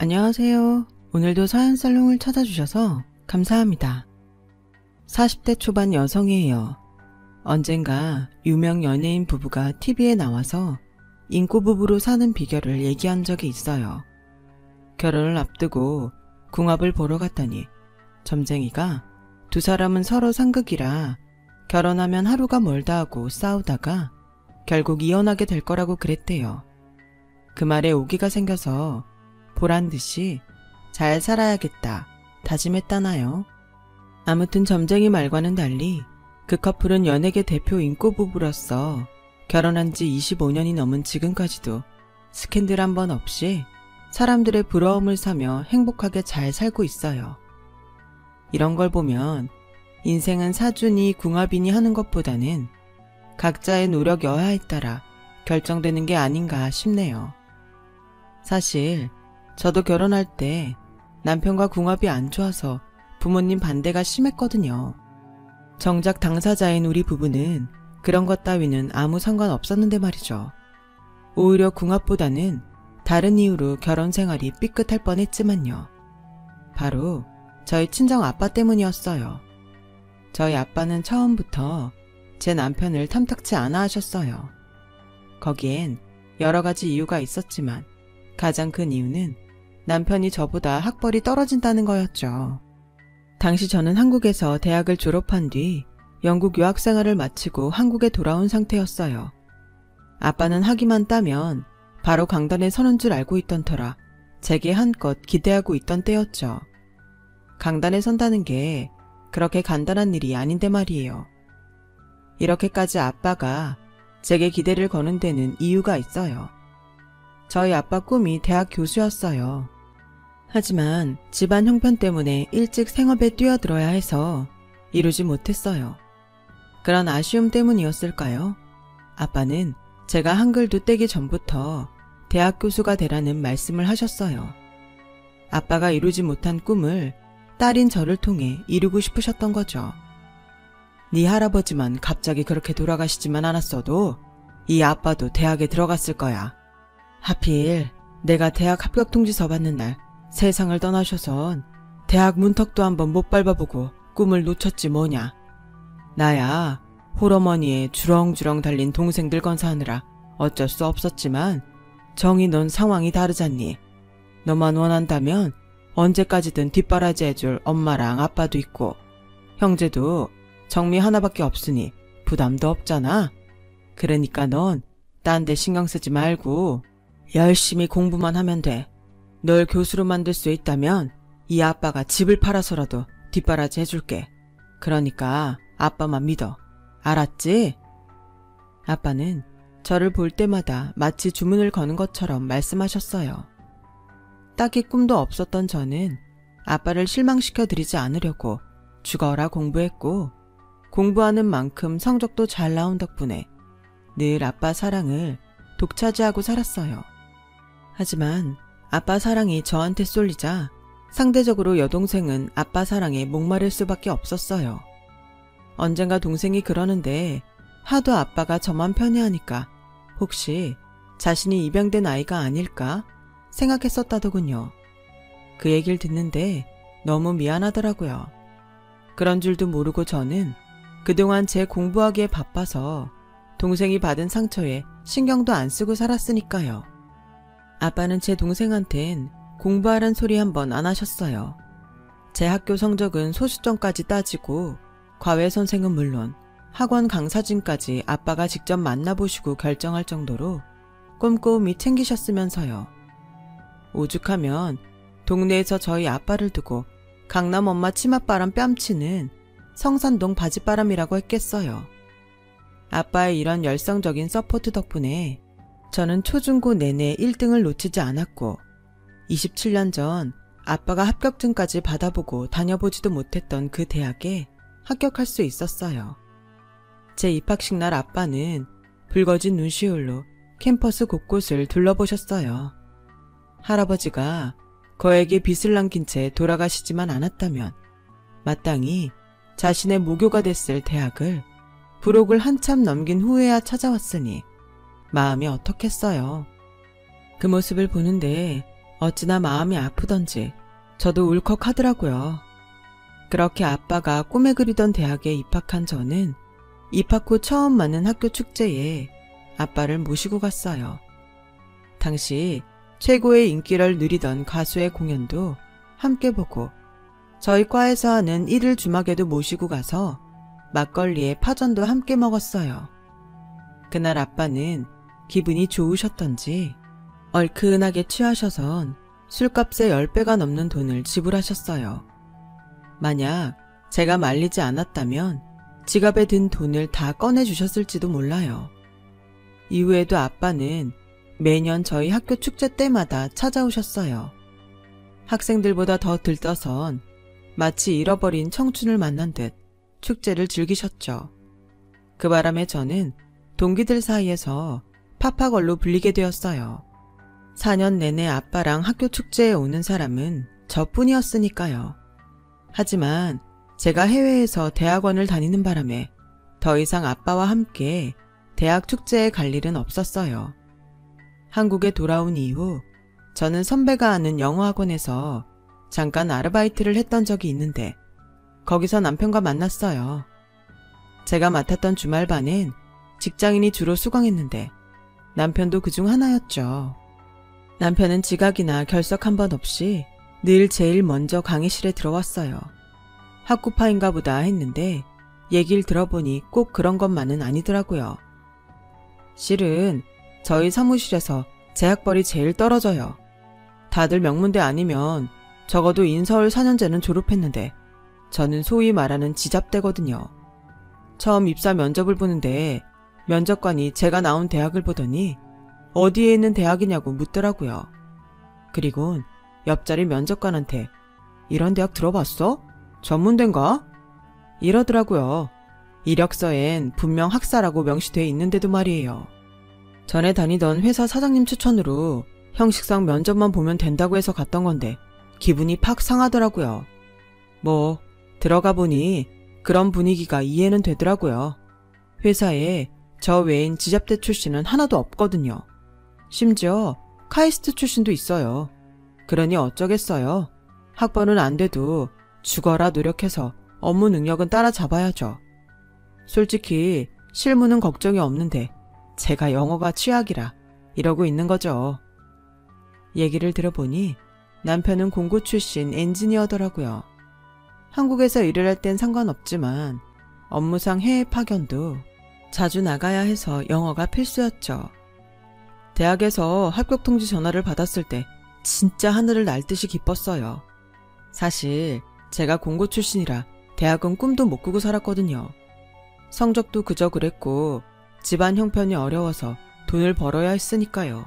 안녕하세요. 오늘도 사연살롱을 찾아주셔서 감사합니다. 40대 초반 여성이에요. 언젠가 유명 연예인 부부가 TV에 나와서 인꼬부부로 사는 비결을 얘기한 적이 있어요. 결혼을 앞두고 궁합을 보러 갔더니 점쟁이가 두 사람은 서로 상극이라 결혼하면 하루가 멀다 하고 싸우다가 결국 이혼하게 될 거라고 그랬대요. 그 말에 오기가 생겨서 보란듯이 잘 살아야겠다 다짐했다나요. 아무튼 점쟁이 말과는 달리 그 커플은 연예계 대표 인꼬부부로서 결혼한 지 25년이 넘은 지금까지도 스캔들 한 번 없이 사람들의 부러움을 사며 행복하게 잘 살고 있어요. 이런 걸 보면 인생은 사주니 궁합이니 하는 것보다는 각자의 노력 여하에 따라 결정되는 게 아닌가 싶네요. 사실 저도 결혼할 때 남편과 궁합이 안 좋아서 부모님 반대가 심했거든요. 정작 당사자인 우리 부부는 그런 것 따위는 아무 상관없었는데 말이죠. 오히려 궁합보다는 다른 이유로 결혼 생활이 삐끗할 뻔했지만요. 바로 저희 친정 아빠 때문이었어요. 저희 아빠는 처음부터 제 남편을 탐탁치 않아 하셨어요. 거기엔 여러 가지 이유가 있었지만 가장 큰 이유는 남편이 저보다 학벌이 떨어진다는 거였죠. 당시 저는 한국에서 대학을 졸업한 뒤 영국 유학생활을 마치고 한국에 돌아온 상태였어요. 아빠는 학위만 따면 바로 강단에 서는 줄 알고 있던 터라 제게 한껏 기대하고 있던 때였죠. 강단에 선다는 게 그렇게 간단한 일이 아닌데 말이에요. 이렇게까지 아빠가 제게 기대를 거는 데는 이유가 있어요. 저희 아빠 꿈이 대학 교수였어요. 하지만 집안 형편 때문에 일찍 생업에 뛰어들어야 해서 이루지 못했어요. 그런 아쉬움 때문이었을까요? 아빠는 제가 한글도 떼기 전부터 대학 교수가 되라는 말씀을 하셨어요. 아빠가 이루지 못한 꿈을 딸인 저를 통해 이루고 싶으셨던 거죠. 네 할아버지만 갑자기 그렇게 돌아가시지만 않았어도 이 아빠도 대학에 들어갔을 거야. 하필 내가 대학 합격 통지서 받는 날 세상을 떠나셔선 대학 문턱도 한번 못 밟아보고 꿈을 놓쳤지 뭐냐. 나야 홀어머니에 주렁주렁 달린 동생들 건사하느라 어쩔 수 없었지만 정이 넌 상황이 다르잖니. 너만 원한다면 언제까지든 뒷바라지 해줄 엄마랑 아빠도 있고 형제도 정미 하나밖에 없으니 부담도 없잖아. 그러니까 넌 딴 데 신경 쓰지 말고 열심히 공부만 하면 돼. 널 교수로 만들 수 있다면 이 아빠가 집을 팔아서라도 뒷바라지 해줄게. 그러니까 아빠만 믿어. 알았지? 아빠는 저를 볼 때마다 마치 주문을 거는 것처럼 말씀하셨어요. 딱히 꿈도 없었던 저는 아빠를 실망시켜드리지 않으려고 죽어라 공부했고 공부하는 만큼 성적도 잘 나온 덕분에 늘 아빠 사랑을 독차지하고 살았어요. 하지만 아빠 사랑이 저한테 쏠리자 상대적으로 여동생은 아빠 사랑에 목마를 수밖에 없었어요. 언젠가 동생이 그러는데 하도 아빠가 저만 편애하니까 혹시 자신이 입양된 아이가 아닐까 생각했었다더군요. 그 얘기를 듣는데 너무 미안하더라고요. 그런 줄도 모르고 저는 그동안 제 공부하기에 바빠서 동생이 받은 상처에 신경도 안 쓰고 살았으니까요. 아빠는 제 동생한텐 공부하란 소리 한번 안 하셨어요. 제 학교 성적은 소수점까지 따지고 과외 선생은 물론 학원 강사진까지 아빠가 직접 만나보시고 결정할 정도로 꼼꼼히 챙기셨으면서요. 오죽하면 동네에서 저희 아빠를 두고 강남 엄마 치맛바람 뺨치는 성산동 바지바람이라고 했겠어요. 아빠의 이런 열성적인 서포트 덕분에 저는 초중고 내내 1등을 놓치지 않았고 27년 전 아빠가 합격증까지 받아보고 다녀보지도 못했던 그 대학에 합격할 수 있었어요. 제 입학식 날 아빠는 붉어진 눈시울로 캠퍼스 곳곳을 둘러보셨어요. 할아버지가 거액의 빚을 남긴 채 돌아가시지만 않았다면 마땅히 자신의 모교가 됐을 대학을 부록을 한참 넘긴 후에야 찾아왔으니 마음이 어떻겠어요. 그 모습을 보는데 어찌나 마음이 아프던지 저도 울컥하더라고요. 그렇게 아빠가 꿈에 그리던 대학에 입학한 저는 입학 후 처음 맞는 학교 축제에 아빠를 모시고 갔어요. 당시 최고의 인기를 누리던 가수의 공연도 함께 보고 저희 과에서 하는 1일 주막에도 모시고 가서 막걸리에 파전도 함께 먹었어요. 그날 아빠는 기분이 좋으셨던지 얼큰하게 취하셔선 술값의 10배가 넘는 돈을 지불하셨어요. 만약 제가 말리지 않았다면 지갑에 든 돈을 다 꺼내주셨을지도 몰라요. 이후에도 아빠는 매년 저희 학교 축제 때마다 찾아오셨어요. 학생들보다 더 들떠선 마치 잃어버린 청춘을 만난 듯 축제를 즐기셨죠. 그 바람에 저는 동기들 사이에서 파파걸로 불리게 되었어요. 4년 내내 아빠랑 학교 축제에 오는 사람은 저뿐이었으니까요. 하지만 제가 해외에서 대학원을 다니는 바람에 더 이상 아빠와 함께 대학 축제에 갈 일은 없었어요. 한국에 돌아온 이후 저는 선배가 하는 영어학원에서 잠깐 아르바이트를 했던 적이 있는데 거기서 남편과 만났어요. 제가 맡았던 주말반엔 직장인이 주로 수강했는데 남편도 그중 하나였죠. 남편은 지각이나 결석 한 번 없이 늘 제일 먼저 강의실에 들어왔어요. 학구파인가 보다 했는데 얘기를 들어보니 꼭 그런 것만은 아니더라고요. 실은 저희 사무실에서 제 학벌이 제일 떨어져요. 다들 명문대 아니면 적어도 인서울 4년제는 졸업했는데 저는 소위 말하는 지잡대거든요. 처음 입사 면접을 보는데 면접관이 제가 나온 대학을 보더니 어디에 있는 대학이냐고 묻더라고요. 그리곤 옆자리 면접관한테 이런 대학 들어봤어? 전문대인가? 이러더라고요. 이력서엔 분명 학사라고 명시돼 있는데도 말이에요. 전에 다니던 회사 사장님 추천으로 형식상 면접만 보면 된다고 해서 갔던 건데 기분이 팍 상하더라고요. 뭐 들어가 보니 그런 분위기가 이해는 되더라고요. 회사에 저 외인 지잡대 출신은 하나도 없거든요. 심지어 카이스트 출신도 있어요. 그러니 어쩌겠어요. 학번은 안 돼도 죽어라 노력해서 업무 능력은 따라잡아야죠. 솔직히 실무는 걱정이 없는데 제가 영어가 취약이라 이러고 있는 거죠. 얘기를 들어보니 남편은 공고 출신 엔지니어더라고요. 한국에서 일을 할 땐 상관없지만 업무상 해외 파견도 자주 나가야 해서 영어가 필수였죠. 대학에서 합격 통지 전화를 받았을 때 진짜 하늘을 날 듯이 기뻤어요. 사실 제가 공고 출신이라 대학은 꿈도 못 꾸고 살았거든요. 성적도 그저 그랬고 집안 형편이 어려워서 돈을 벌어야 했으니까요.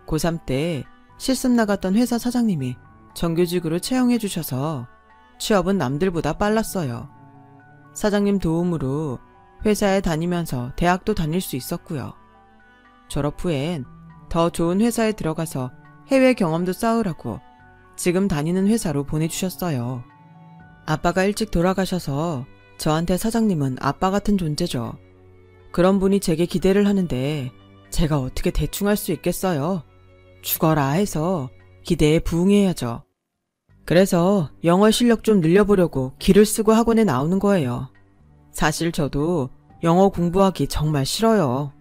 고3 때 실습 나갔던 회사 사장님이 정규직으로 채용해 주셔서 취업은 남들보다 빨랐어요. 사장님 도움으로 회사에 다니면서 대학도 다닐 수 있었고요. 졸업 후엔 더 좋은 회사에 들어가서 해외 경험도 쌓으라고 지금 다니는 회사로 보내주셨어요. 아빠가 일찍 돌아가셔서 저한테 사장님은 아빠 같은 존재죠. 그런 분이 제게 기대를 하는데 제가 어떻게 대충 할 수 있겠어요. 죽어라 해서 기대에 부응해야죠. 그래서 영어 실력 좀 늘려보려고 기를 쓰고 학원에 나오는 거예요. 사실 저도 영어 공부하기 정말 싫어요.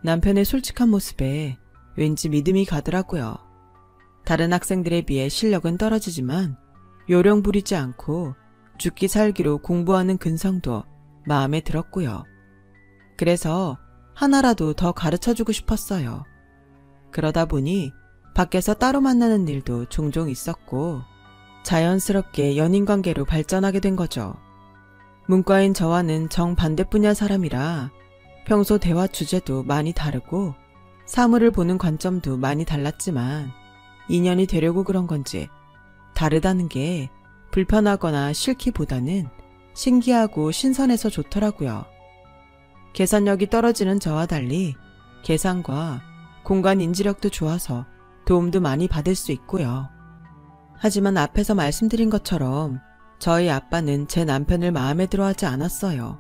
남편의 솔직한 모습에 왠지 믿음이 가더라고요. 다른 학생들에 비해 실력은 떨어지지만 요령 부리지 않고 죽기 살기로 공부하는 근성도 마음에 들었고요. 그래서 하나라도 더 가르쳐주고 싶었어요. 그러다 보니 밖에서 따로 만나는 일도 종종 있었고 자연스럽게 연인관계로 발전하게 된 거죠. 문과인 저와는 정반대 분야 사람이라 평소 대화 주제도 많이 다르고 사물을 보는 관점도 많이 달랐지만 인연이 되려고 그런 건지 다르다는 게 불편하거나 싫기보다는 신기하고 신선해서 좋더라고요. 계산력이 떨어지는 저와 달리 계산과 공간 인지력도 좋아서 도움도 많이 받을 수 있고요. 하지만 앞에서 말씀드린 것처럼 저희 아빠는 제 남편을 마음에 들어하지 않았어요.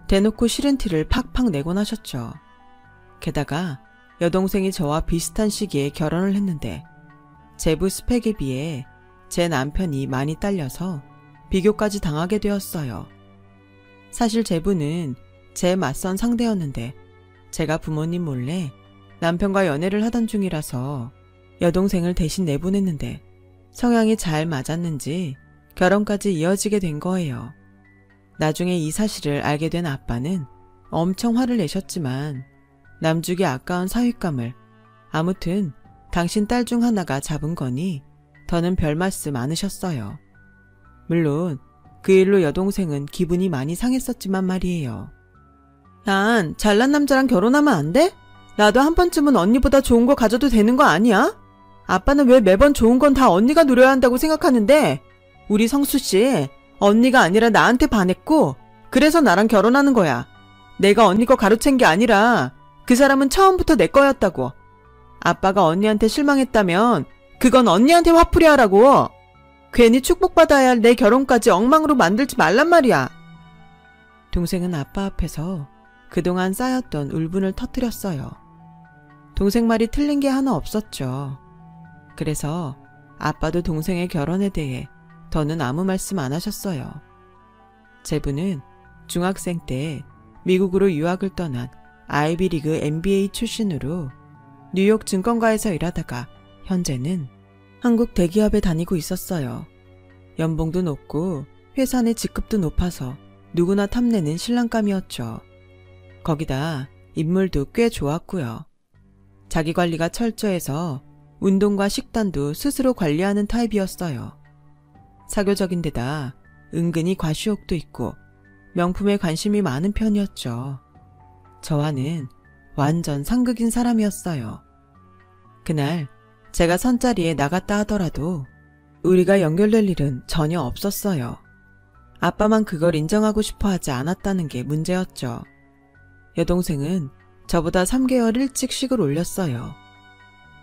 대놓고 싫은 티를 팍팍 내곤 하셨죠. 게다가 여동생이 저와 비슷한 시기에 결혼을 했는데 제부 스펙에 비해 제 남편이 많이 딸려서 비교까지 당하게 되었어요. 사실 제부는 제 맞선 상대였는데 제가 부모님 몰래 남편과 연애를 하던 중이라서 여동생을 대신 내보냈는데 성향이 잘 맞았는지 결혼까지 이어지게 된 거예요. 나중에 이 사실을 알게 된 아빠는 엄청 화를 내셨지만 남주기 아까운 사윗감을 아무튼 당신 딸 중 하나가 잡은 거니 더는 별 말씀 안 하셨어요. 물론 그 일로 여동생은 기분이 많이 상했었지만 말이에요. 난 잘난 남자랑 결혼하면 안 돼? 나도 한 번쯤은 언니보다 좋은 거 가져도 되는 거 아니야? 아빠는 왜 매번 좋은 건 다 언니가 누려야 한다고 생각하는데 우리 성수씨 언니가 아니라 나한테 반했고 그래서 나랑 결혼하는 거야. 내가 언니 거 가로챈 게 아니라 그 사람은 처음부터 내 거였다고. 아빠가 언니한테 실망했다면 그건 언니한테 화풀이 하라고. 괜히 축복받아야 할 내 결혼까지 엉망으로 만들지 말란 말이야. 동생은 아빠 앞에서 그동안 쌓였던 울분을 터뜨렸어요. 동생 말이 틀린 게 하나 없었죠. 그래서 아빠도 동생의 결혼에 대해 더는 아무 말씀 안 하셨어요. 제부는 중학생 때 미국으로 유학을 떠난 아이비리그 MBA 출신으로 뉴욕 증권가에서 일하다가 현재는 한국 대기업에 다니고 있었어요. 연봉도 높고 회사 내 직급도 높아서 누구나 탐내는 신랑감이었죠. 거기다 인물도 꽤 좋았고요. 자기관리가 철저해서 운동과 식단도 스스로 관리하는 타입이었어요. 사교적인 데다 은근히 과시욕도 있고 명품에 관심이 많은 편이었죠. 저와는 완전 상극인 사람이었어요. 그날 제가 선자리에 나갔다 하더라도 우리가 연결될 일은 전혀 없었어요. 아빠만 그걸 인정하고 싶어 하지 않았다는 게 문제였죠. 여동생은 저보다 3개월 일찍 식을 올렸어요.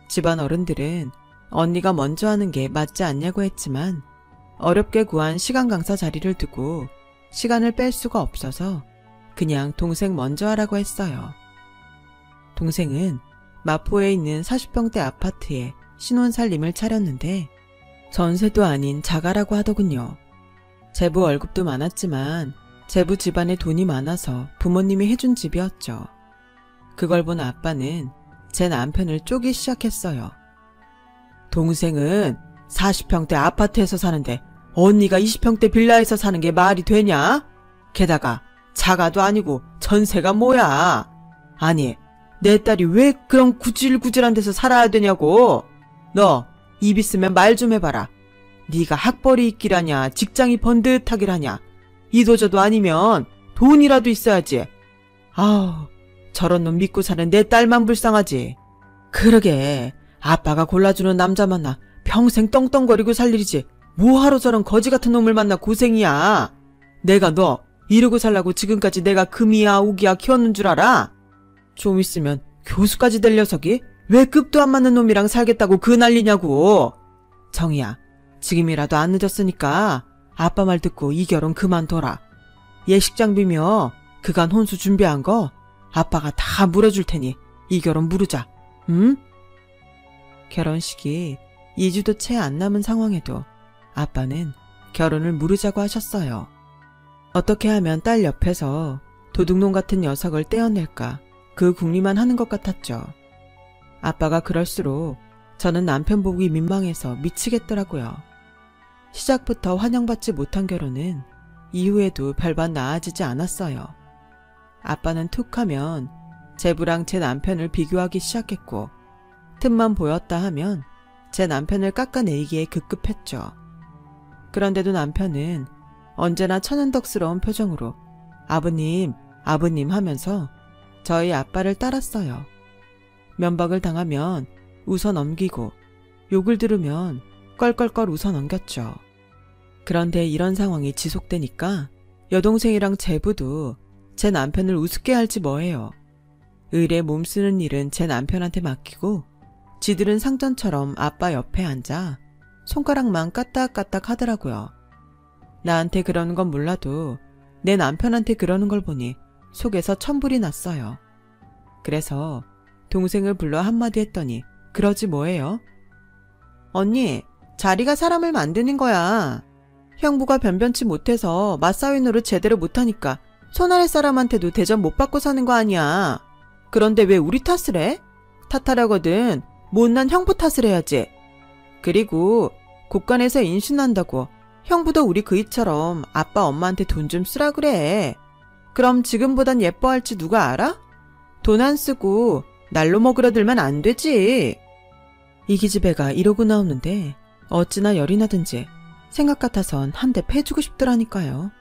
집안 어른들은 언니가 먼저 하는 게 맞지 않냐고 했지만 어렵게 구한 시간 강사 자리를 두고 시간을 뺄 수가 없어서 그냥 동생 먼저 하라고 했어요. 동생은 마포에 있는 40평대 아파트에 신혼살림을 차렸는데 전세도 아닌 자가라고 하더군요. 제부 월급도 많았지만 제부 집안에 돈이 많아서 부모님이 해준 집이었죠. 그걸 본 아빠는 제 남편을 쪼기 시작했어요. 동생은 40평대 아파트에서 사는데 언니가 20평대 빌라에서 사는 게 말이 되냐? 게다가 자가도 아니고 전세가 뭐야? 아니, 내 딸이 왜 그런 구질구질한 데서 살아야 되냐고? 너 입 있으면 말 좀 해봐라. 네가 학벌이 있기라냐 직장이 번듯하기라냐 이도저도 아니면 돈이라도 있어야지. 아우, 저런 놈 믿고 사는 내 딸만 불쌍하지. 그러게 아빠가 골라주는 남자 만나 평생 떵떵거리고 살 일이지 뭐하러 저런 거지 같은 놈을 만나 고생이야. 내가 너 이러고 살라고 지금까지 내가 금이야 오기야 키웠는 줄 알아? 좀 있으면 교수까지 될 녀석이 왜 급도 안 맞는 놈이랑 살겠다고 그 난리냐고. 정희야, 지금이라도 안 늦었으니까 아빠 말 듣고 이 결혼 그만둬라. 예식장 비며 그간 혼수 준비한 거 아빠가 다 물어줄 테니 이 결혼 무르자. 응? 결혼식이 2주도 채 안 남은 상황에도 아빠는 결혼을 무르자고 하셨어요. 어떻게 하면 딸 옆에서 도둑놈 같은 녀석을 떼어낼까 그 궁리만 하는 것 같았죠. 아빠가 그럴수록 저는 남편 보기 민망해서 미치겠더라고요. 시작부터 환영받지 못한 결혼은 이후에도 별반 나아지지 않았어요. 아빠는 툭 하면 제부랑 제 남편을 비교하기 시작했고 틈만 보였다 하면 제 남편을 깎아내리기에 급급했죠. 그런데도 남편은 언제나 천연덕스러운 표정으로 아버님, 아버님 하면서 저희 아빠를 따랐어요. 면박을 당하면 웃어 넘기고 욕을 들으면 껄껄껄 웃어 넘겼죠. 그런데 이런 상황이 지속되니까 여동생이랑 제부도 제 남편을 우습게 할지 뭐해요. 의뢰 몸쓰는 일은 제 남편한테 맡기고 지들은 상전처럼 아빠 옆에 앉아 손가락만 까딱까딱 하더라고요. 나한테 그러는 건 몰라도 내 남편한테 그러는 걸 보니 속에서 천불이 났어요. 그래서 동생을 불러 한마디 했더니 그러지 뭐예요? 언니, 자리가 사람을 만드는 거야. 형부가 변변치 못해서 맞사위 노릇 제대로 못하니까 손아래 사람한테도 대접 못 받고 사는 거 아니야. 그런데 왜 우리 탓을 해? 탓하려거든 못난 형부 탓을 해야지. 그리고 국간에서 인신난다고 형부도 우리 그이처럼 아빠 엄마한테 돈 좀 쓰라 그래. 그럼 지금보단 예뻐할지 누가 알아? 돈 안 쓰고 날로 먹으려 들면 안 되지. 이 기집애가 이러고 나오는데 어찌나 열이 나든지 생각 같아선 한 대 패주고 싶더라니까요.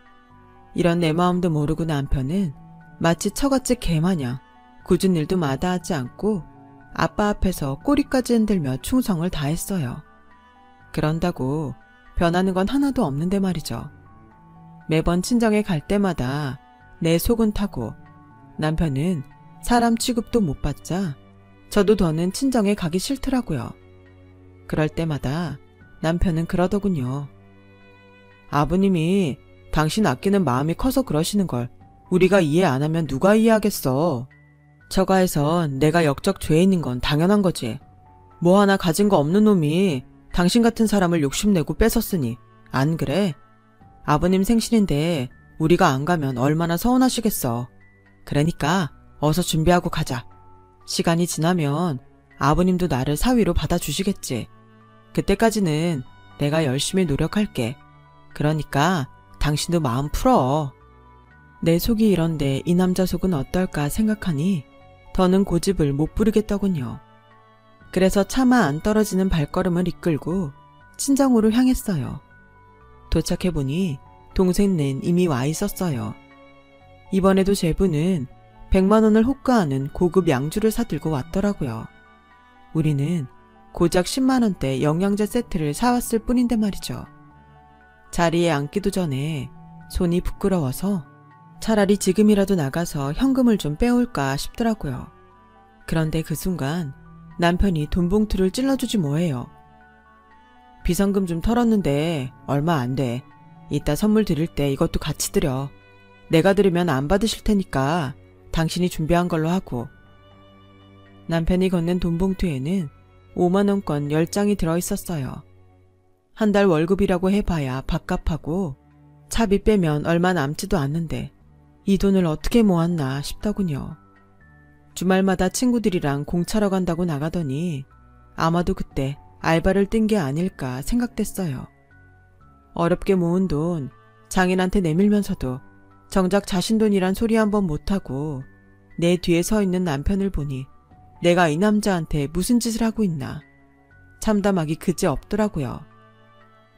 이런 내 마음도 모르고 남편은 마치 처갓집 개마냥 굳은 일도 마다하지 않고 아빠 앞에서 꼬리까지 흔들며 충성을 다했어요. 그런다고 변하는 건 하나도 없는데 말이죠. 매번 친정에 갈 때마다 내 속은 타고 남편은 사람 취급도 못 받자 저도 더는 친정에 가기 싫더라고요. 그럴 때마다 남편은 그러더군요. 아버님이 당신 아끼는 마음이 커서 그러시는 걸 우리가 이해 안 하면 누가 이해하겠어. 처가에선 내가 역적 죄인인 건 당연한 거지. 뭐 하나 가진 거 없는 놈이 당신 같은 사람을 욕심내고 뺏었으니 안 그래? 아버님 생신인데 우리가 안 가면 얼마나 서운하시겠어. 그러니까 어서 준비하고 가자. 시간이 지나면 아버님도 나를 사위로 받아주시겠지. 그때까지는 내가 열심히 노력할게. 그러니까 당신도 마음 풀어. 내 속이 이런데 이 남자 속은 어떨까 생각하니 더는 고집을 못 부리겠더군요. 그래서 차마 안 떨어지는 발걸음을 이끌고 친정으로 향했어요. 도착해보니 동생는 이미 와 있었어요. 이번에도 제부는 100만 원을 호가하는 고급 양주를 사들고 왔더라고요. 우리는 고작 10만 원대 영양제 세트를 사왔을 뿐인데 말이죠. 자리에 앉기도 전에 손이 부끄러워서 차라리 지금이라도 나가서 현금을 좀 빼올까 싶더라고요. 그런데 그 순간 남편이 돈 봉투를 찔러주지 뭐해요. 비상금 좀 털었는데 얼마 안 돼. 이따 선물 드릴 때 이것도 같이 드려. 내가 드리면 안 받으실 테니까 당신이 준비한 걸로 하고. 남편이 건넨 돈 봉투에는 5만 원권 10장이 들어있었어요. 한 달 월급이라고 해봐야 밥값하고 차비 빼면 얼마 남지도 않는데 이 돈을 어떻게 모았나 싶더군요. 주말마다 친구들이랑 공차러 간다고 나가더니 아마도 그때 알바를 뛴 게 아닐까 생각됐어요. 어렵게 모은 돈 장인한테 내밀면서도 정작 자신 돈이란 소리 한번 못하고 내 뒤에 서 있는 남편을 보니 내가 이 남자한테 무슨 짓을 하고 있나 참담하기 그지없더라고요.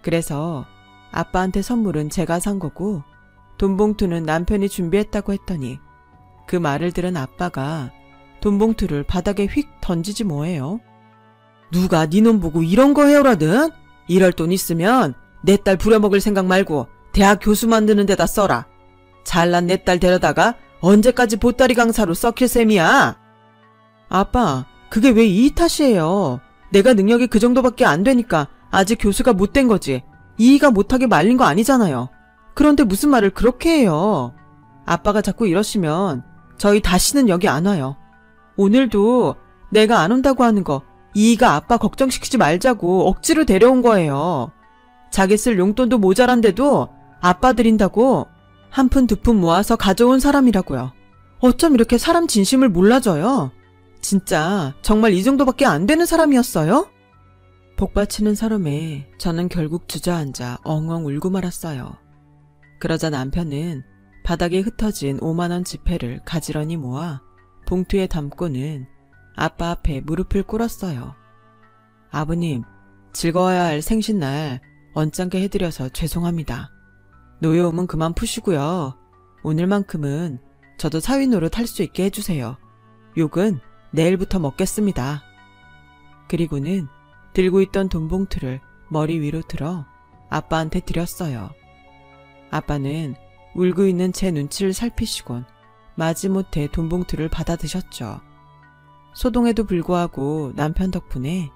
그래서 아빠한테 선물은 제가 산 거고 돈 봉투는 남편이 준비했다고 했더니 그 말을 들은 아빠가 돈 봉투를 바닥에 휙 던지지 뭐해요. 누가 네 놈 보고 이런 거 해오라든? 이럴 돈 있으면 내 딸 부려먹을 생각 말고 대학 교수 만드는 데다 써라. 잘난 내 딸 데려다가 언제까지 보따리 강사로 썩힐 셈이야? 아빠, 그게 왜 이 탓이에요? 내가 능력이 그 정도밖에 안 되니까 아직 교수가 못 된 거지. 이의가 못하게 말린 거 아니잖아요. 그런데 무슨 말을 그렇게 해요? 아빠가 자꾸 이러시면 저희 다시는 여기 안 와요. 오늘도 내가 안 온다고 하는 거 이의가 아빠 걱정시키지 말자고 억지로 데려온 거예요. 자기 쓸 용돈도 모자란데도 아빠 드린다고 한 푼 두 푼 모아서 가져온 사람이라고요. 어쩜 이렇게 사람 진심을 몰라줘요? 진짜 정말 이 정도밖에 안 되는 사람이었어요? 복받치는 서름에 저는 결국 주저앉아 엉엉 울고 말았어요. 그러자 남편은 바닥에 흩어진 5만 원 지폐를 가지런히 모아 봉투에 담고는 아빠 앞에 무릎을 꿇었어요. 아버님, 즐거워야 할 생신날 언짢게 해드려서 죄송합니다. 노여움은 그만 푸시고요. 오늘만큼은 저도 사위 노릇 할 수 있게 해주세요. 욕은 내일부터 먹겠습니다. 그리고는 들고 있던 돈 봉투를 머리 위로 들어 아빠한테 드렸어요. 아빠는 울고 있는 제 눈치를 살피시곤 마지못해 돈 봉투를 받아 드셨죠. 소동에도 불구하고 남편 덕분에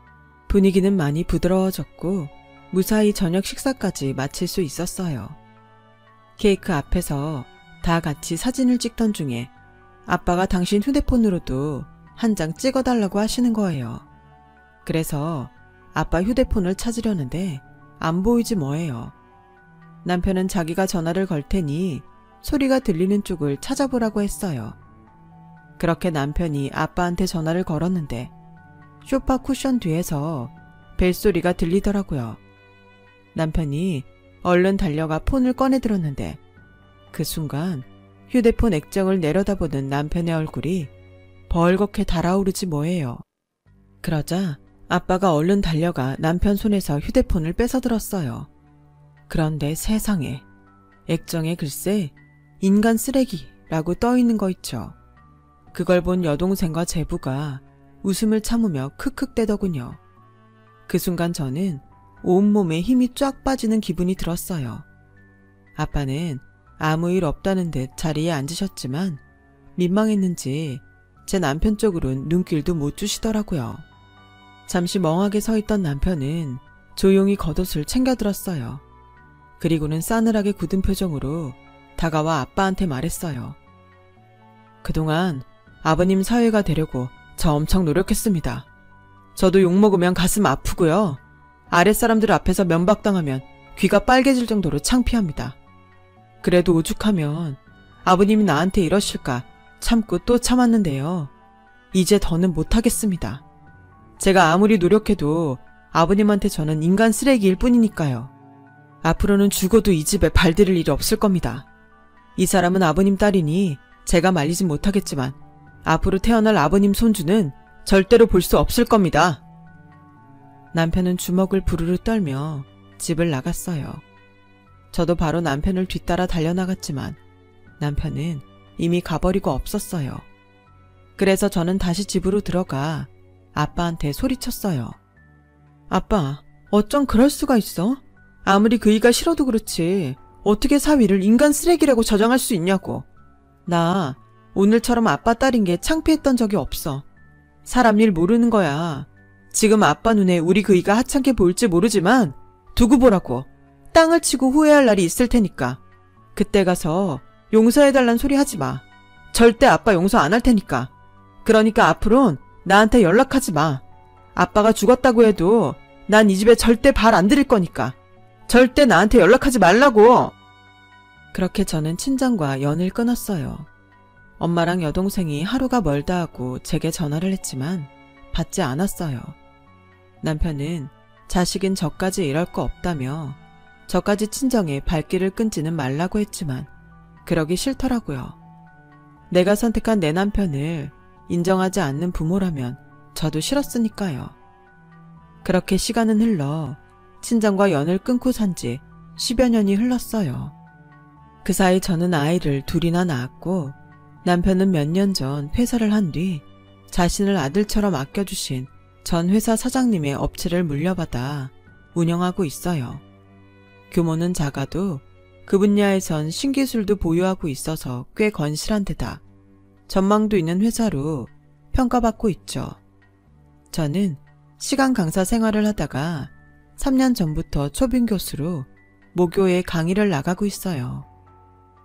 분위기는 많이 부드러워졌고 무사히 저녁 식사까지 마칠 수 있었어요. 케이크 앞에서 다 같이 사진을 찍던 중에 아빠가 당신 휴대폰으로도 한 장 찍어달라고 하시는 거예요. 그래서 아빠 휴대폰을 찾으려는데 안 보이지 뭐예요. 남편은 자기가 전화를 걸 테니 소리가 들리는 쪽을 찾아보라고 했어요. 그렇게 남편이 아빠한테 전화를 걸었는데 소파 쿠션 뒤에서 벨소리가 들리더라고요. 남편이 얼른 달려가 폰을 꺼내 들었는데 그 순간 휴대폰 액정을 내려다보는 남편의 얼굴이 벌겋게 달아오르지 뭐예요. 그러자 아빠가 얼른 달려가 남편 손에서 휴대폰을 뺏어들었어요. 그런데 세상에, 액정에 글쎄 인간 쓰레기라고 떠있는 거 있죠. 그걸 본 여동생과 제부가 웃음을 참으며 크크대더군요. 그 순간 저는 온몸에 힘이 쫙 빠지는 기분이 들었어요. 아빠는 아무 일 없다는 듯 자리에 앉으셨지만 민망했는지 제 남편 쪽으론 눈길도 못 주시더라고요. 잠시 멍하게 서 있던 남편은 조용히 겉옷을 챙겨들었어요. 그리고는 싸늘하게 굳은 표정으로 다가와 아빠한테 말했어요. 그동안 아버님 사위가 되려고 저 엄청 노력했습니다. 저도 욕먹으면 가슴 아프고요. 아랫사람들 앞에서 면박당하면 귀가 빨개질 정도로 창피합니다. 그래도 오죽하면 아버님이 나한테 이러실까 참고 또 참았는데요. 이제 더는 못하겠습니다. 제가 아무리 노력해도 아버님한테 저는 인간 쓰레기일 뿐이니까요. 앞으로는 죽어도 이 집에 발디딜 일이 없을 겁니다. 이 사람은 아버님 딸이니 제가 말리진 못하겠지만 앞으로 태어날 아버님 손주는 절대로 볼 수 없을 겁니다. 남편은 주먹을 부르르 떨며 집을 나갔어요. 저도 바로 남편을 뒤따라 달려나갔지만 남편은 이미 가버리고 없었어요. 그래서 저는 다시 집으로 들어가 아빠한테 소리쳤어요. 아빠, 어쩜 그럴 수가 있어? 아무리 그이가 싫어도 그렇지 어떻게 사위를 인간 쓰레기라고 저장할 수 있냐고. 나 오늘처럼 아빠 딸인 게 창피했던 적이 없어. 사람 일 모르는 거야. 지금 아빠 눈에 우리 그이가 하찮게 보일지 모르지만 두고 보라고. 땅을 치고 후회할 날이 있을 테니까. 그때 가서 용서해달란 소리 하지 마. 절대 아빠 용서 안 할 테니까. 그러니까 앞으론 나한테 연락하지 마. 아빠가 죽었다고 해도 난 이 집에 절대 발 안 들일 거니까. 절대 나한테 연락하지 말라고. 그렇게 저는 친정과 연을 끊었어요. 엄마랑 여동생이 하루가 멀다 하고 제게 전화를 했지만 받지 않았어요. 남편은 자식인 저까지 이럴 거 없다며 저까지 친정에 발길을 끊지는 말라고 했지만 그러기 싫더라고요. 내가 선택한 내 남편을 인정하지 않는 부모라면 저도 싫었으니까요. 그렇게 시간은 흘러 친정과 연을 끊고 산 지 10여 년이 흘렀어요. 그 사이 저는 아이를 둘이나 낳았고 남편은 몇 년 전 회사를 한 뒤 자신을 아들처럼 아껴주신 전 회사 사장님의 업체를 물려받아 운영하고 있어요. 규모는 작아도 그 분야에선 신기술도 보유하고 있어서 꽤 건실한 데다 전망도 있는 회사로 평가받고 있죠. 저는 시간 강사 생활을 하다가 3년 전부터 초빙 교수로 모교에 강의를 나가고 있어요.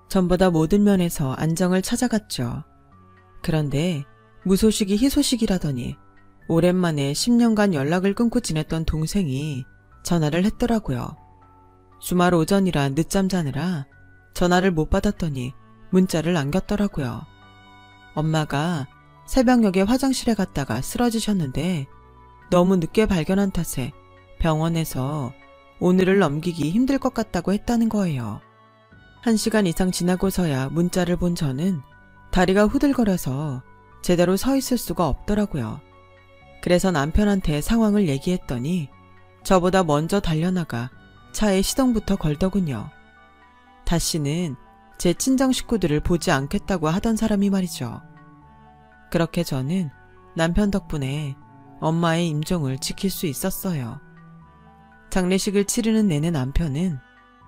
전보다 모든 면에서 안정을 찾아갔죠. 그런데 무소식이 희소식이라더니 오랜만에 10년간 연락을 끊고 지냈던 동생이 전화를 했더라고요. 주말 오전이라 늦잠 자느라 전화를 못 받았더니 문자를 남겼더라고요. 엄마가 새벽녘에 화장실에 갔다가 쓰러지셨는데 너무 늦게 발견한 탓에 병원에서 오늘을 넘기기 힘들 것 같다고 했다는 거예요. 1시간 이상 지나고서야 문자를 본 저는 다리가 후들거려서 제대로 서 있을 수가 없더라고요. 그래서 남편한테 상황을 얘기했더니 저보다 먼저 달려나가 차에 시동부터 걸더군요. 다시는 제 친정 식구들을 보지 않겠다고 하던 사람이 말이죠. 그렇게 저는 남편 덕분에 엄마의 임종을 지킬 수 있었어요. 장례식을 치르는 내내 남편은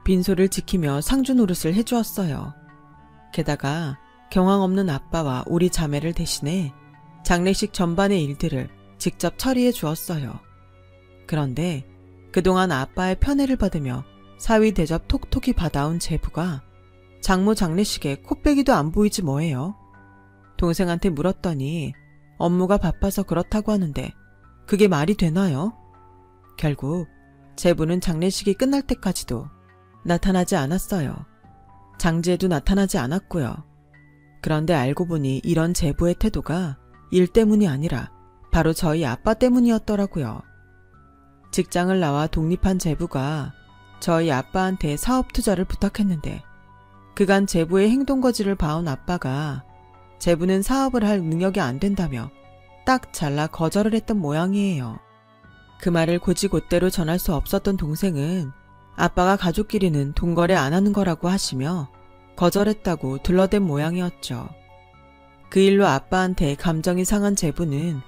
빈소를 지키며 상주 노릇을 해주었어요. 게다가 경황 없는 아빠와 우리 자매를 대신해 장례식 전반의 일들을 직접 처리해 주었어요. 그런데 그동안 아빠의 편애를 받으며 사위 대접 톡톡히 받아온 제부가 장모 장례식에 코빼기도 안 보이지 뭐예요. 동생한테 물었더니 업무가 바빠서 그렇다고 하는데 그게 말이 되나요? 결국 제부는 장례식이 끝날 때까지도 나타나지 않았어요. 장지에도 나타나지 않았고요. 그런데 알고 보니 이런 제부의 태도가 일 때문이 아니라 바로 저희 아빠 때문이었더라고요. 직장을 나와 독립한 제부가 저희 아빠한테 사업 투자를 부탁했는데 그간 제부의 행동거지를 봐온 아빠가 제부는 사업을 할 능력이 안 된다며 딱 잘라 거절을 했던 모양이에요. 그 말을 곧이곧대로 전할 수 없었던 동생은 아빠가 가족끼리는 돈 거래 안 하는 거라고 하시며 거절했다고 둘러댄 모양이었죠. 그 일로 아빠한테 감정이 상한 제부는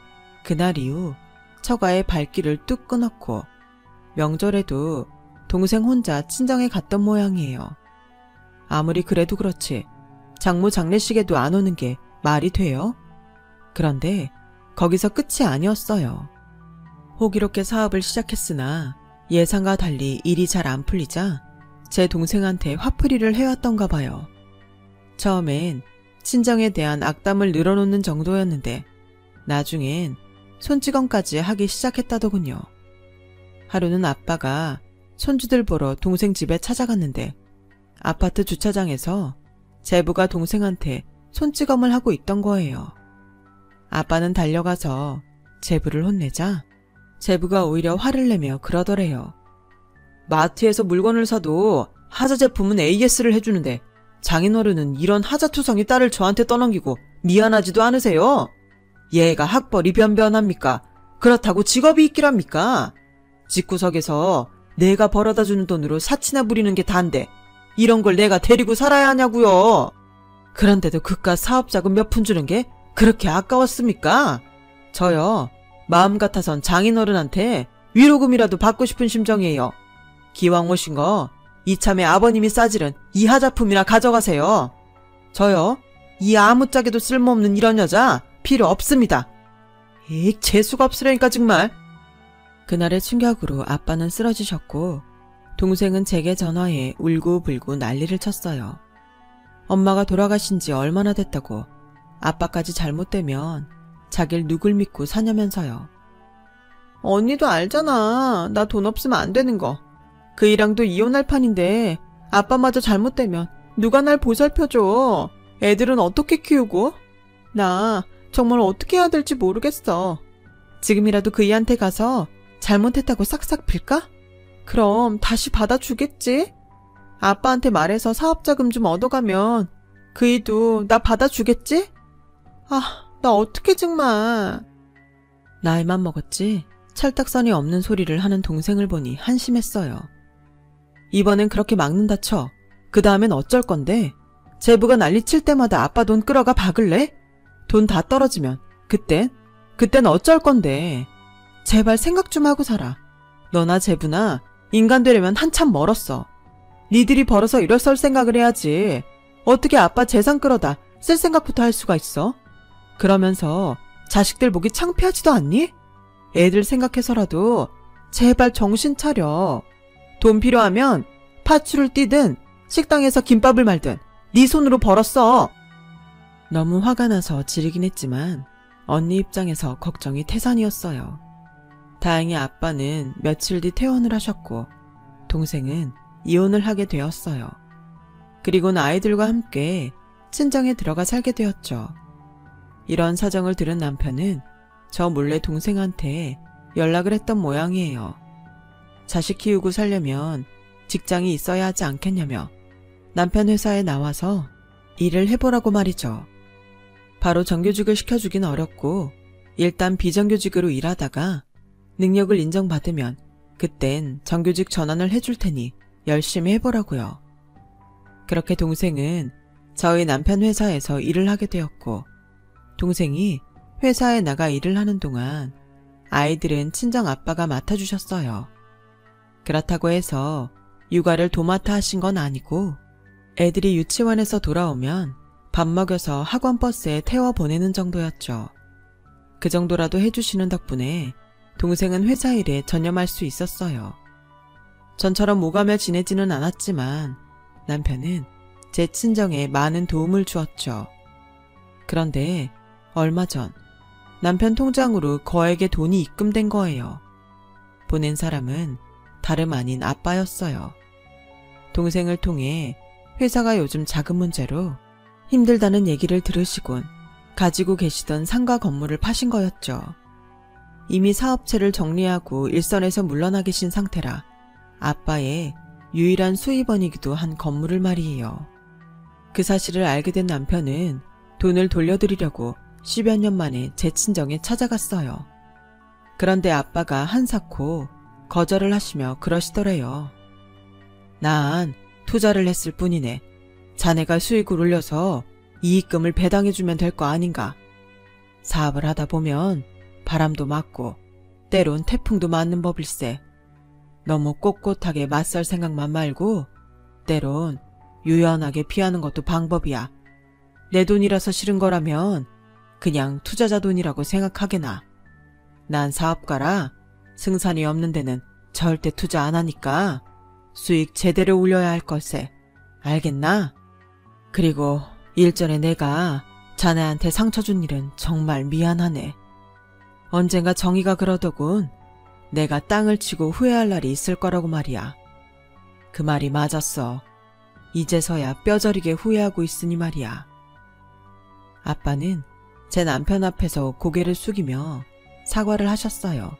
그날 이후 처가의 발길을 뚝 끊었고 명절에도 동생 혼자 친정에 갔던 모양이에요. 아무리 그래도 그렇지 장모 장례식에도 안 오는 게 말이 돼요? 그런데 거기서 끝이 아니었어요. 호기롭게 사업을 시작했으나 예상과 달리 일이 잘 안 풀리자 제 동생한테 화풀이를 해왔던가 봐요. 처음엔 친정에 대한 악담을 늘어놓는 정도였는데 나중엔 손찌검까지 하기 시작했다더군요. 하루는 아빠가 손주들 보러 동생 집에 찾아갔는데 아파트 주차장에서 제부가 동생한테 손찌검을 하고 있던 거예요. 아빠는 달려가서 제부를 혼내자 제부가 오히려 화를 내며 그러더래요. 마트에서 물건을 사도 하자 제품은 AS를 해주는데 장인어른은 이런 하자투성이 딸을 저한테 떠넘기고 미안하지도 않으세요? 얘가 학벌이 변변합니까? 그렇다고 직업이 있기랍니까? 집구석에서 내가 벌어다주는 돈으로 사치나 부리는 게 단데 이런 걸 내가 데리고 살아야 하냐고요. 그런데도 그깟 사업자금 몇 푼 주는 게 그렇게 아까웠습니까? 저요 마음 같아선 장인어른한테 위로금이라도 받고 싶은 심정이에요. 기왕 오신 거 이참에 아버님이 싸지른 이 하자품이나 가져가세요. 저요 이 아무짝에도 쓸모없는 이런 여자 필요 없습니다. 재수가 없으려니까 정말. 그날의 충격으로 아빠는 쓰러지셨고 동생은 제게 전화해 울고불고 난리를 쳤어요. 엄마가 돌아가신 지 얼마나 됐다고 아빠까지 잘못되면 자길 누굴 믿고 사냐면서요. 언니도 알잖아. 나 돈 없으면 안 되는 거. 그 이랑도 이혼할 판인데 아빠마저 잘못되면 누가 날 보살펴줘. 애들은 어떻게 키우고? 나 정말 어떻게 해야 될지 모르겠어. 지금이라도 그이한테 가서 잘못했다고 싹싹 빌까? 그럼 다시 받아주겠지? 아빠한테 말해서 사업자금 좀 얻어가면 그이도 나 받아주겠지? 나 어떡해 정말. 나이만 먹었지 철딱선이 없는 소리를 하는 동생을 보니 한심했어요. 이번엔 그렇게 막는다 쳐. 그 다음엔 어쩔 건데? 제부가 난리칠 때마다 아빠 돈 끌어가 박을래? 돈 다 떨어지면 그땐 어쩔 건데? 제발 생각 좀 하고 살아. 너나 제부나 인간 되려면 한참 멀었어. 니들이 벌어서 일어설 생각을 해야지. 어떻게 아빠 재산 끌어다 쓸 생각부터 할 수가 있어? 그러면서 자식들 보기 창피하지도 않니? 애들 생각해서라도 제발 정신 차려. 돈 필요하면 파출을 뛰든 식당에서 김밥을 말든 네 손으로 벌었어. 너무 화가 나서 지르긴 했지만 언니 입장에서 걱정이 태산이었어요. 다행히 아빠는 며칠 뒤 퇴원을 하셨고 동생은 이혼을 하게 되었어요. 그리고는 아이들과 함께 친정에 들어가 살게 되었죠. 이런 사정을 들은 남편은 저 몰래 동생한테 연락을 했던 모양이에요. 자식 키우고 살려면 직장이 있어야 하지 않겠냐며 남편 회사에 나와서 일을 해보라고 말이죠. 바로 정규직을 시켜주긴 어렵고 일단 비정규직으로 일하다가 능력을 인정받으면 그땐 정규직 전환을 해줄 테니 열심히 해보라고요. 그렇게 동생은 저희 남편 회사에서 일을 하게 되었고 동생이 회사에 나가 일을 하는 동안 아이들은 친정 아빠가 맡아주셨어요. 그렇다고 해서 육아를 도맡아 하신 건 아니고 애들이 유치원에서 돌아오면 밥 먹여서 학원 버스에 태워 보내는 정도였죠. 그 정도라도 해주시는 덕분에 동생은 회사 일에 전념할 수 있었어요. 전처럼 모가며 지내지는 않았지만 남편은 제 친정에 많은 도움을 주었죠. 그런데 얼마 전 남편 통장으로 거액의 돈이 입금된 거예요. 보낸 사람은 다름 아닌 아빠였어요. 동생을 통해 회사가 요즘 자금 문제로 힘들다는 얘기를 들으시곤 가지고 계시던 상가 건물을 파신 거였죠. 이미 사업체를 정리하고 일선에서 물러나 계신 상태라 아빠의 유일한 수입원이기도 한 건물을 말이에요. 그 사실을 알게 된 남편은 돈을 돌려드리려고 10여 년 만에 제 친정에 찾아갔어요. 그런데 아빠가 한사코 거절을 하시며 그러시더래요. 난 투자를 했을 뿐이네. 자네가 수익을 올려서 이익금을 배당해주면 될 거 아닌가. 사업을 하다 보면 바람도 맞고 때론 태풍도 맞는 법일세. 너무 꼿꼿하게 맞설 생각만 말고 때론 유연하게 피하는 것도 방법이야. 내 돈이라서 싫은 거라면 그냥 투자자 돈이라고 생각하게나. 난 사업가라 승산이 없는 데는 절대 투자 안 하니까 수익 제대로 올려야 할 걸세. 알겠나? 그리고 일전에 내가 자네한테 상처 준 일은 정말 미안하네. 언젠가 정의가 그러더군. 내가 땅을 치고 후회할 날이 있을 거라고 말이야. 그 말이 맞았어. 이제서야 뼈저리게 후회하고 있으니 말이야. 아빠는 제 남편 앞에서 고개를 숙이며 사과를 하셨어요.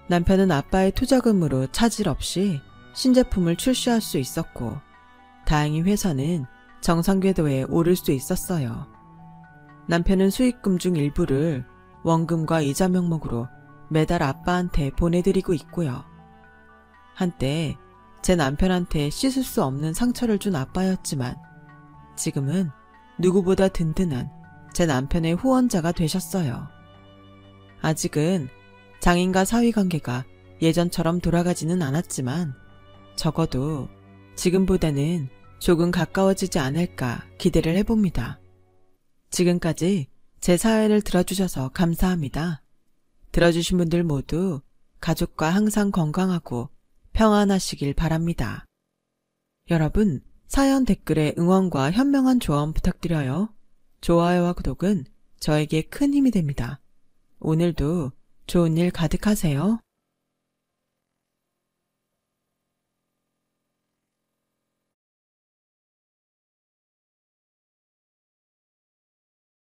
남편은 아빠의 투자금으로 차질 없이 신제품을 출시할 수 있었고 다행히 회사는 정상궤도에 오를 수 있었어요. 남편은 수익금 중 일부를 원금과 이자 명목으로 매달 아빠한테 보내드리고 있고요. 한때 제 남편한테 씻을 수 없는 상처를 준 아빠였지만 지금은 누구보다 든든한 제 남편의 후원자가 되셨어요. 아직은 장인과 사위관계가 예전처럼 돌아가지는 않았지만 적어도 지금보다는 조금 가까워지지 않을까 기대를 해봅니다. 지금까지 제 사연을 들어주셔서 감사합니다. 들어주신 분들 모두 가족과 항상 건강하고 평안하시길 바랍니다. 여러분, 사연 댓글에 응원과 현명한 조언 부탁드려요. 좋아요와 구독은 저에게 큰 힘이 됩니다. 오늘도 좋은 일 가득하세요.